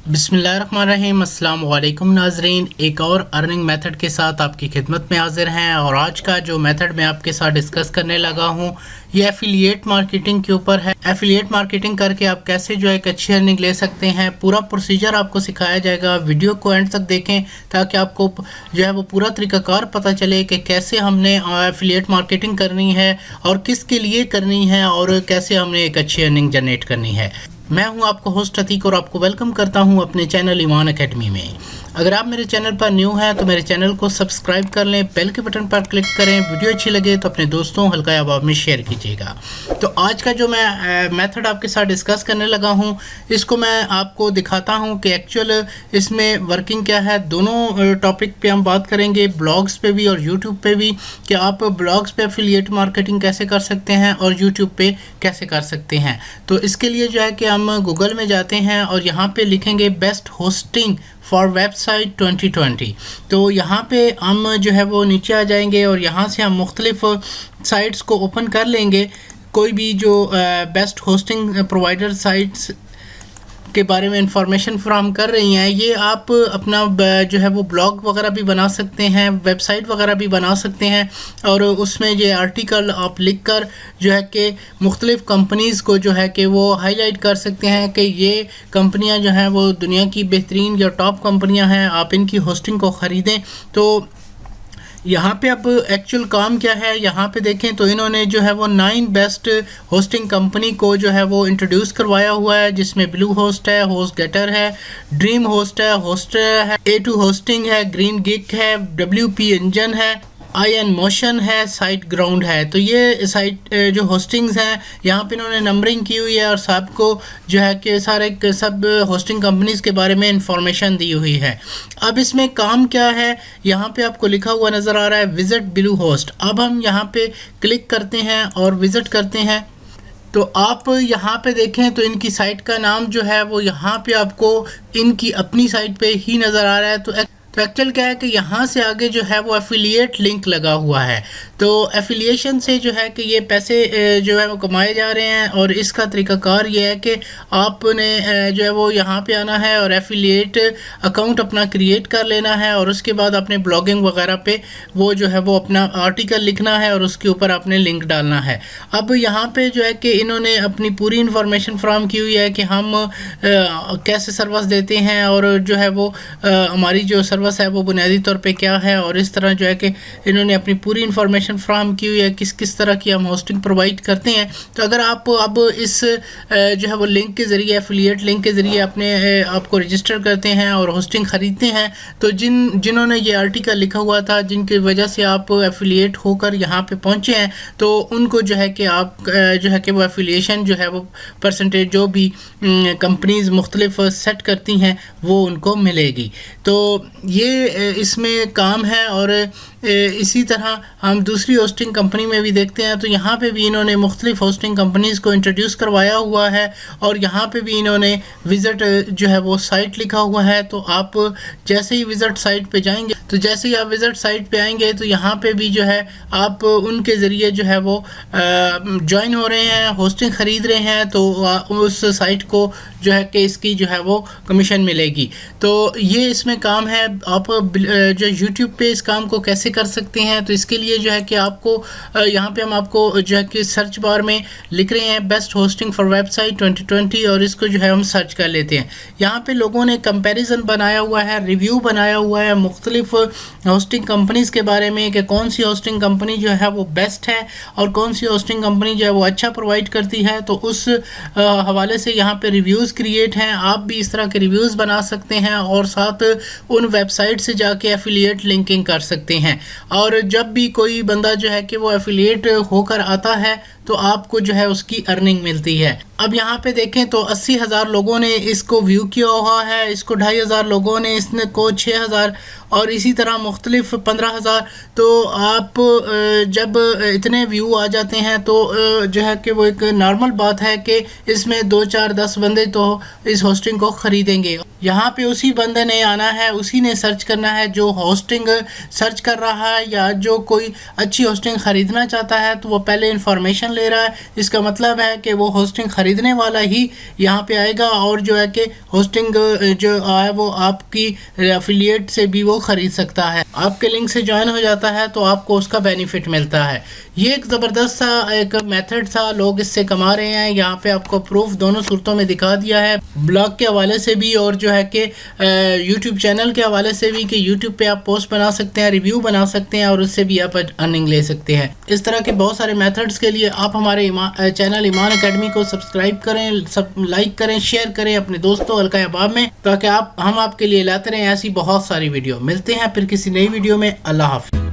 बिस्मिल्लाहिर्रहमानिर्रहीम। अस्सलाम वालेकुम नाज़रीन, एक और अर्निंग मेथड के साथ आपकी खिदमत में हाज़िर हैं। और आज का जो मेथड मैं आपके साथ डिस्कस करने लगा हूँ ये एफिलिएट मार्केटिंग के ऊपर है। एफिलिएट मार्केटिंग करके आप कैसे जो है एक अच्छी अर्निंग ले सकते हैं, पूरा प्रोसीजर आपको सिखाया जाएगा। वीडियो को एंड तक देखें ताकि आपको जो है वो पूरा तरीक़ाकार पता चले कि कैसे हमने एफिलिएट मार्केटिंग करनी है और किसके लिए करनी है और कैसे हमने एक अच्छी अर्निंग जनरेट करनी है। मैं हूं आपका होस्ट अतीक और आपको वेलकम करता हूं अपने चैनल ईमान एकेडमी में। अगर आप मेरे चैनल पर न्यू हैं तो मेरे चैनल को सब्सक्राइब कर लें, बेल के बटन पर क्लिक करें। वीडियो अच्छी लगे तो अपने दोस्तों हल्का अहबाब में शेयर कीजिएगा। तो आज का जो मैं मेथड आपके साथ डिस्कस करने लगा हूं इसको मैं आपको दिखाता हूं कि एक्चुअल इसमें वर्किंग क्या है। दोनों टॉपिक पे हम बात करेंगे, ब्लॉग्स पे भी और यूट्यूब पे भी, कि आप ब्लॉग्स पे एफिलिएट मार्केटिंग कैसे कर सकते हैं और यूट्यूब पे कैसे कर सकते हैं। तो इसके लिए जो है कि हम गूगल में जाते हैं और यहाँ पे लिखेंगे बेस्ट होस्टिंग फॉर वेबसाइट 2020। तो यहाँ पे हम जो है वो नीचे आ जाएंगे और यहाँ से हम मुख्तलिफ साइट्स को ओपन कर लेंगे। कोई भी जो बेस्ट होस्टिंग प्रोवाइडर साइट्स के बारे में इंफॉर्मेशन फ्राहम कर रही हैं, ये आप अपना जो है वो ब्लॉग वगैरह भी बना सकते हैं, वेबसाइट वगैरह भी बना सकते हैं। और उसमें ये आर्टिकल आप लिख कर जो है कि मुख्तलिफ़ कंपनीज़ को जो है कि वो हाईलाइट कर सकते हैं कि ये कंपनियां जो हैं वो दुनिया की बेहतरीन या टॉप कंपनियां हैं, आप इनकी होस्टिंग को ख़रीदें। तो यहाँ पे अब एक्चुअल काम क्या है, यहाँ पे देखें तो इन्होंने जो है वो 9 बेस्ट होस्टिंग कंपनी को जो है वो इंट्रोड्यूस करवाया हुआ है, जिसमें ब्लू होस्ट है, होस्ट गेटर है, ड्रीम होस्ट है, होस्टर है, A2 होस्टिंग है, ग्रीन गिग है, WP इंजन है, IN मोशन है, साइट ग्राउंड है। तो ये साइट जो होस्टिंग्स हैं यहाँ पे इन्होंने नंबरिंग की हुई है और सबको जो है कि सारे सब होस्टिंग कंपनीज़ के बारे में इंफॉर्मेशन दी हुई है। अब इसमें काम क्या है, यहाँ पे आपको लिखा हुआ नज़र आ रहा है विजिट ब्लू होस्ट। अब हम यहाँ पे क्लिक करते हैं और विज़िट करते हैं। तो आप यहाँ पे देखें तो इनकी साइट का नाम जो है वो यहाँ पे आपको इनकी अपनी साइट पे ही नज़र आ रहा है। तो एक्चुअल क्या है कि यहाँ से आगे जो है वो एफिलिएट लिंक लगा हुआ है। तो एफिलिएशन से जो है कि ये पैसे जो है वो कमाए जा रहे हैं। और इसका तरीक़ाकार ये है कि आपने जो है वो यहाँ पे आना है और एफिलिएट अकाउंट अपना क्रिएट कर लेना है और उसके बाद अपने ब्लॉगिंग वगैरह पे वो जो है वो अपना आर्टिकल लिखना है और उसके ऊपर आपने लिंक डालना है। अब यहाँ पे जो है कि इन्होंने अपनी पूरी इन्फॉर्मेशन फ्राहम की हुई है कि हम कैसे सर्विस देते हैं और जो है वो हमारी जो सर्विस है वो बुनियादी तौर पे क्या है। और इस तरह जो है कि इन्होंने अपनी पूरी इन्फॉर्मेशन फ्राहम की हुई है किस किस तरह की हम होस्टिंग प्रोवाइड करते हैं। तो अगर आप अब इस जो है वो लिंक के ज़रिए, एफिलिएट लिंक के ज़रिए अपने आपको रजिस्टर करते हैं और होस्टिंग ख़रीदते हैं, तो जिन्होंने ये आर्टिकल लिखा हुआ था, जिनकी वजह से आप एफिलिएट होकर यहाँ पे पहुँचे हैं, तो उनको जो है कि आप जो है कि वो एफिलिएशन जो है वो परसेंटेज जो भी कंपनीज़ मुख्तलिफ सेट करती हैं वो उनको मिलेगी। तो ये इसमें काम है। और इसी तरह हम दूसरी होस्टिंग कंपनी में भी देखते हैं तो यहाँ पे भी इन्होंने मुख्तलिफ होस्टिंग कंपनीज़ को इंट्रोड्यूस करवाया हुआ है और यहाँ पे भी इन्होंने विज़िट जो है वो साइट लिखा हुआ है। तो आप जैसे ही विज़िट साइट पे जाएंगे, तो जैसे ही आप विज़िट साइट पे आएंगे तो यहाँ पे भी जो है आप उनके ज़रिए जो है वो ज्वाइन हो रहे हैं, होस्टिंग ख़रीद रहे हैं, तो उस साइट को जो है कि इसकी जो है वो कमीशन मिलेगी। तो ये इसमें काम है। आप जो यूट्यूब पे इस काम को कैसे कर सकते हैं, तो इसके लिए जो है कि आपको यहाँ पे हम आपको जो है कि सर्च बार में लिख रहे हैं बेस्ट होस्टिंग फॉर वेबसाइट 2020 और इसको जो है हम सर्च कर लेते हैं। यहाँ पे लोगों ने कंपैरिजन बनाया हुआ है, रिव्यू बनाया हुआ है मुख्तलिफ होस्टिंग कंपनीज़ के बारे में कि कौन सी होस्टिंग कंपनी जो है वो बेस्ट है और कौन सी होस्टिंग कंपनी जो है वो अच्छा प्रोवाइड करती है। तो उस हवाले से यहाँ पे रिव्यूज़ क्रिएट हैं। आप भी इस तरह के रिव्यूज़ बना सकते हैं और साथ उन वेबसाइट से जाके एफिलिएट लिंकिंग कर सकते हैं। और जब भी कोई बंदा जो है कि वो एफिलिएट होकर आता है तो आपको जो है उसकी अर्निंग मिलती है। अब यहाँ पे देखें तो 80,000 लोगों ने इसको व्यू किया हुआ है, इसको 2,500 लोगों ने, इसने को 6,000 और इसी तरह मुख्तलिफ 15,000। तो आप जब इतने व्यू आ जाते हैं तो जो है कि वो एक नॉर्मल बात है कि इसमें 2, 4, 10 बंदे तो इस होस्टिंग को ख़रीदेंगे। यहाँ पे उसी बंदे ने आना है, उसी ने सर्च करना है जो होस्टिंग सर्च कर रहा है या जो कोई अच्छी होस्टिंग ख़रीदना चाहता है। तो वो पहले इन्फॉर्मेशन ले रहा है, इसका मतलब है कि वो होस्टिंग ख़रीदने वाला ही यहाँ पे आएगा और जो है कि होस्टिंग जो है वो आपकी एफिलिएट से भी वो ख़रीद सकता है। आपके लिंक से ज्वाइन हो जाता है तो आपको उसका बेनिफिट मिलता है। ये एक ज़बरदस्त सा एक मेथड था, लोग इससे कमा रहे हैं। यहाँ पे आपको प्रूफ दोनों सूरतों में दिखा दिया है, ब्लॉग के हवाले से भी और जो है कि यूट्यूब चैनल के हवाले से भी, कि यूट्यूब पे आप पोस्ट बना सकते हैं, रिव्यू बना सकते हैं और उससे भी आप अर्निंग ले सकते हैं। इस तरह के बहुत सारे मेथड्स के लिए आप हमारे चैनल ईमान एकेडमी को सब्सक्राइब करें, सब लाइक करें, शेयर करें अपने दोस्तों हल्का अहबाब में, ताकि हम आपके लिए लाते रहें ऐसी बहुत सारी वीडियो। मिलते हैं फिर किसी नई वीडियो में। अल्लाह हाफ़िज़।